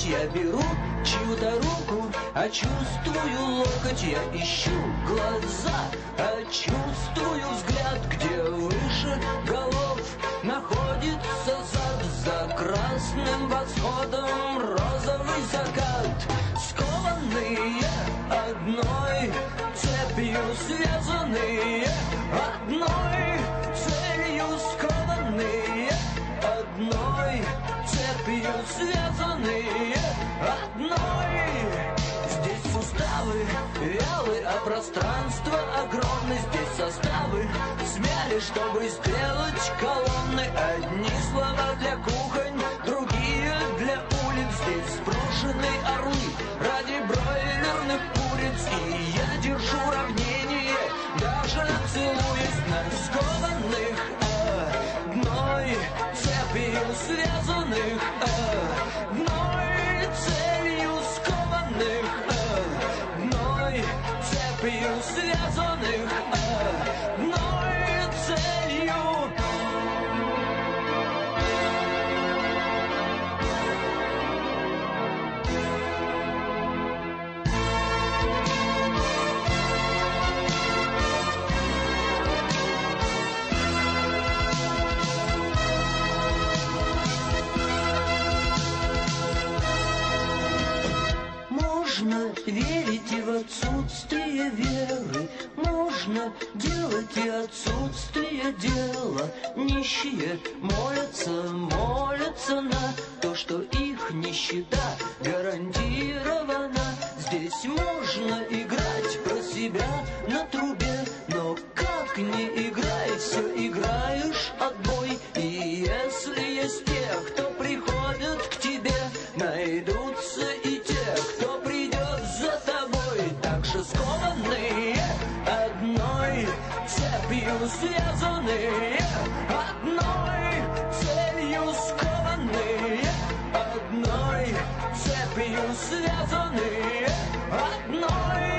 локоть, я беру чью-то руку, а чувствую локоть, я ищу глаза, а чувствую взгляд, где выше голов находится зад. За красным восходом розовый закат, скованные одной цепью, связанные одной целью, скованные одной цепью, связанные одной. Здесь суставы вялы, а пространство огромное. Здесь составы смяли, чтобы сделать колонны. Одни слова для кухонь, другие для улиц. Здесь сброшены орлы ради бройлерных куриц. И я держу равнение, даже целуясь на скованных одной цепью, связанных одной целью, скованных одной цепью, связанных одной целью. Можно верить и в отсутствие веры, можно делать и отсутствие дела. Нищие молятся на то, что их нищета гарантирована. Здесь можно играть про себя на трубе, но как не играй, все играешь отбой. И если есть те, кто приходят к тебе, найдутся и те, кто придет за тобой. Так же скованные одной цепью, связанные одной целью, скованные одной цепью, связанные одной.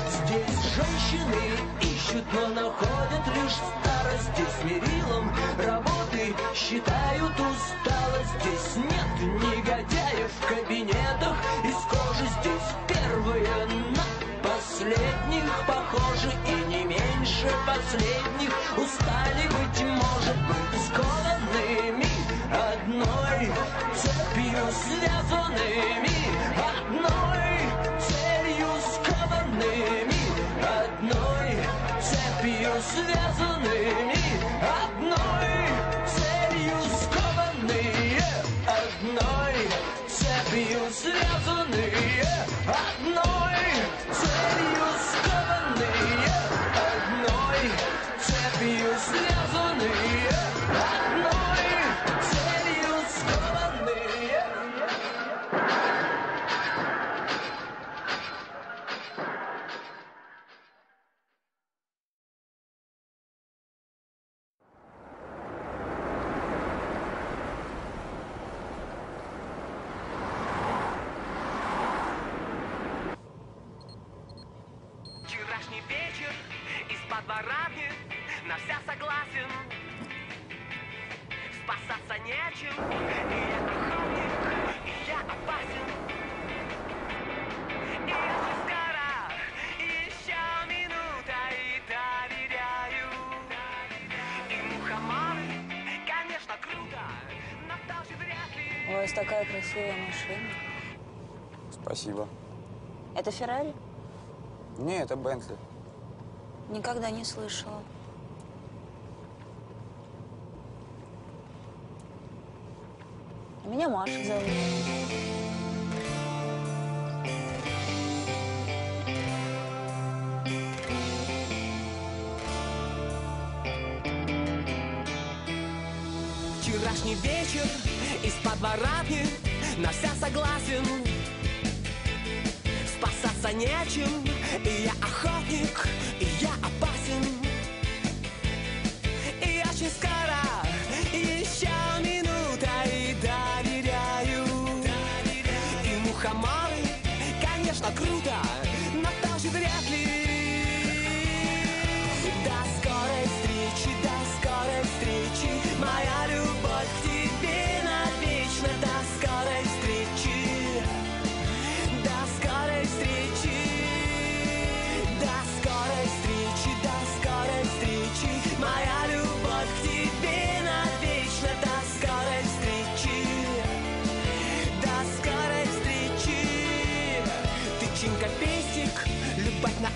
Здесь женщины ищут, но находят лишь старость. Здесь мерилом работы считают усталость. Здесь нет негодяев в кабинетах из кожи. Здесь первые на последних похожи, и не меньше последних устали, быть может, быть скованными одной цепью, связанными одной целью, скованными одной цепью, связанными одной целью, скованные одной цепью, связанные одной целью, скованные одной цепью, связанные одной целью, скованные. Вчерашний вечер из-под ворами на вся согласен. Спасаться нечем, и я охотник, и я опасен. И очень скоро, еще минута, и доверяю. И мухоморы, конечно, круто, но тоже вряд ли. У вас такая красивая машина. Спасибо. Это Феррари? Не, это Бентли. Никогда не слышала. Меня Маша зовут. Вчерашний вечер из-под ворами на вся согласен. Спасаться нечем, и я охотник, и я опасен. И очень скоро, еще минута, и доверяю. И мухоморы, конечно, круто, но тоже вряд ли. До скорой встречи, моя любовь к тебе навечно. До скорой встречи.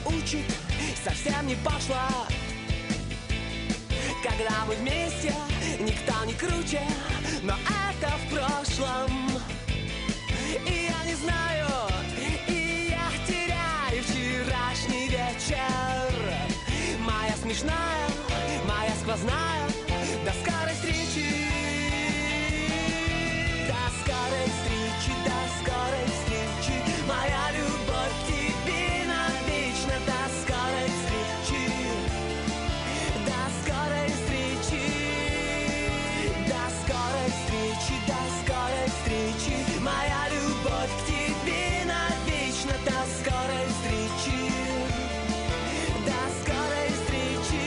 учит совсем не пошло. Когда мы вместе, никто не круче, но это в прошлом. И я не знаю, и я теряю вчерашний вечер. Моя смешная, моя сквозная, до скорой встречи. До скорой встречи, до скорой встречи. Моя любовь к тебе навечно. До скорой встречи. До скорой встречи. До скорой встречи, до скорой встречи. Моя любовь к тебе навечно. До скорой встречи. До скорой встречи.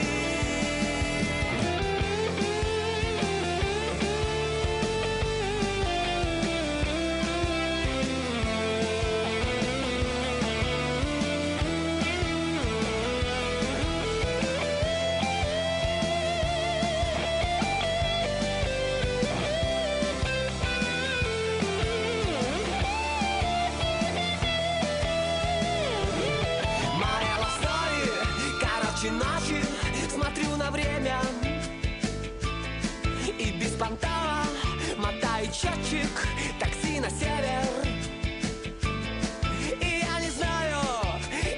Моя love story, короче ночи, смотрю на время и беспонтово мотаю счетчик такси на север. И я не знаю,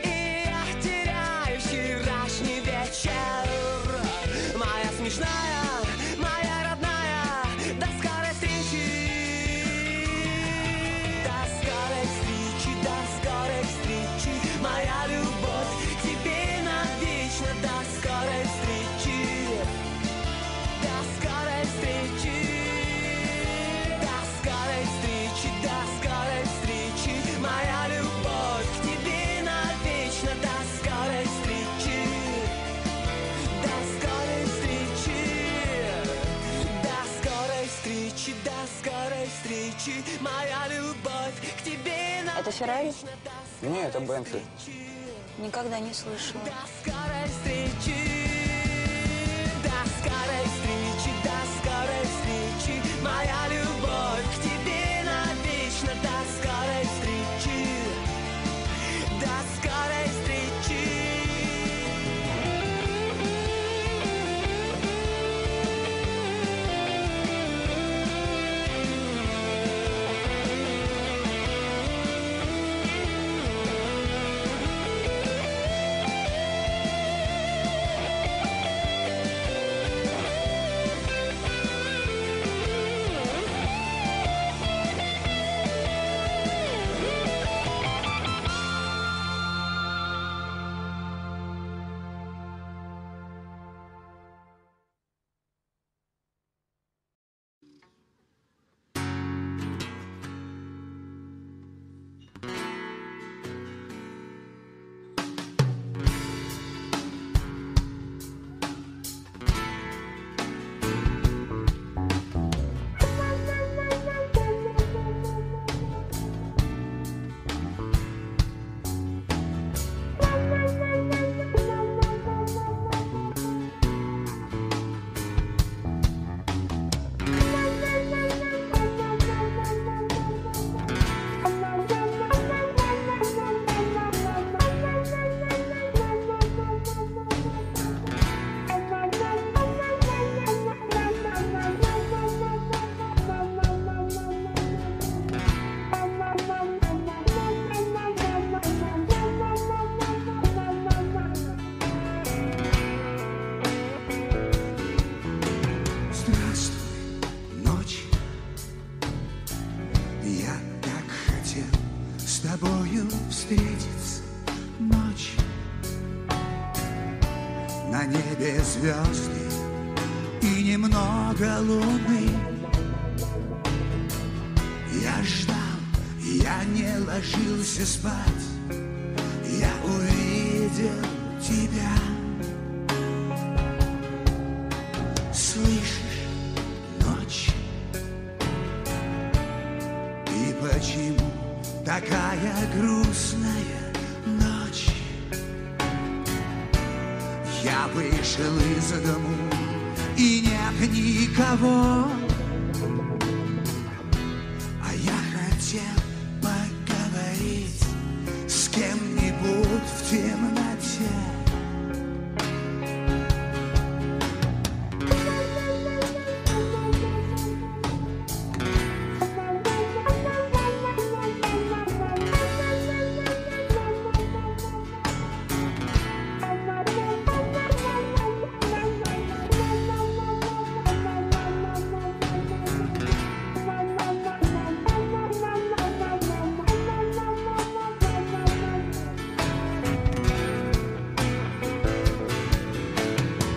и я теряю вчерашний вечер. Моя смешная, моя родная, до скорой встречи. До скорой встречи, до скорой встречи. Моя любовь к тебе навечно. До скорой встречи. До скорой встречи. До скорой встречи, до скорой встречи. Моя любовь к тебе навечно. До скорой встречи. До скорой встречи. До скорой встречи, до скорой встречи. Моя любовь к тебе навечно. Это Феррари? Не, это Бентли. Никогда не слышала. До скорой встречи. До скорой встречи, до скорой встречи. Моя любовь к тебе навечно. До скорой встречи. До скорой встречи. тобою встретиться ночь. На небе звезды и немного луны. Я ждал, я не ложился спать. Я увидел тебя. Слышишь, ночь? И почему такая грустная ночь? Я вышел из дому, и нет никого. А я хотел поговорить с кем-нибудь в темноте.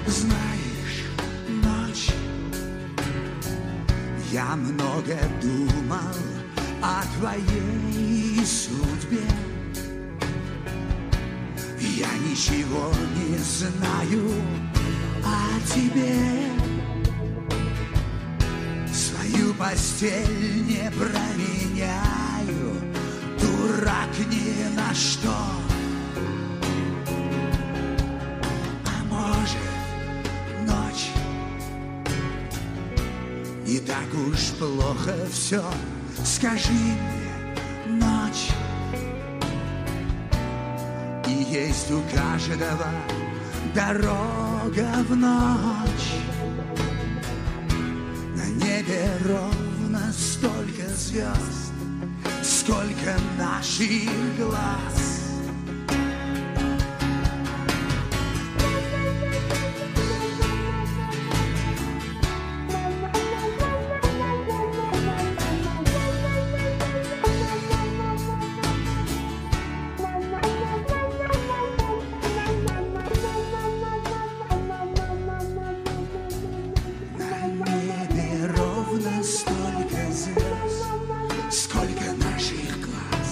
Знаешь, ночь, я много думал о твоей судьбе. Я ничего не знаю о тебе. Свою постель не променяю, дурак ни на что. А может, ночь, не так уж плохо все. Скажи мне, ночь, и есть у каждого дорога в ночь. На небе ровно столько звезд, сколько наших глаз. Столько звезд, сколько наших глаз.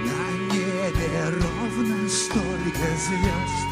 На небе ровно столько звезд,